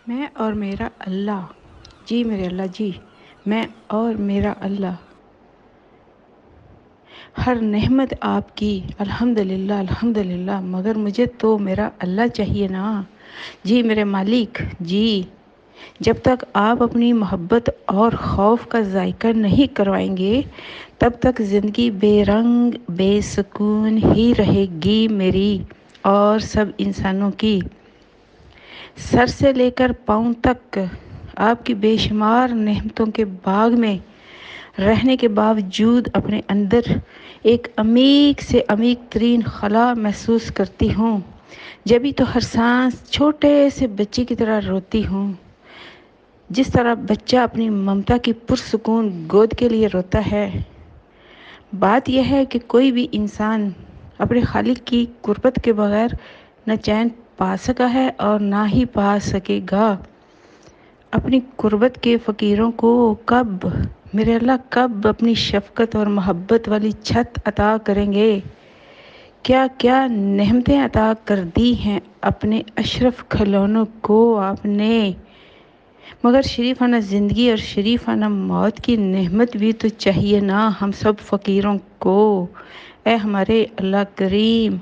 میں اور میرا اللہ، جی میرے اللہ جی، میں اور میرا اللہ، ہر نعمت آپ کی، الحمدللہ الحمدللہ، مگر مجھے تو میرا اللہ چاہیے نا، جی میرے مالک جی۔ جب تک آپ اپنی محبت اور خوف کا ذائقہ نہیں کروائیں گے تب تک زندگی بے رنگ بے سکون ہی رہے گی میری اور سب انسانوں کی۔ سر سے لے کر پاؤں تک آپ کی بے شمار نعمتوں کے باغ میں رہنے کے باوجود اپنے اندر ایک عمیق سے عمیق ترین خلا محسوس کرتی ہوں۔ جبھی تو ہر سانس چھوٹے سے بچے کی طرح روتی ہوں، جس طرح بچہ اپنی ممتا کی پرسکون گود کے لیے روتا ہے۔ بات یہ ہے کہ کوئی بھی انسان اپنے خالق کی قربت کے بغیر نہ چین پا سکا ہے اور نہ ہی پا سکے گا۔ اپنی قربت کے فقیروں کو کب، میرے اللہ کب اپنی شفقت اور محبت والی چھت عطا کریں گے؟ کیا کیا نعمتیں عطا کر دی ہیں اپنے اشرف کھلونوں کو آپ نے، مگر شریفانہ زندگی اور شریفانہ موت کی نعمت بھی تو چاہیے نا ہم سب فقیروں کو۔ اے ہمارے اللہ کریم،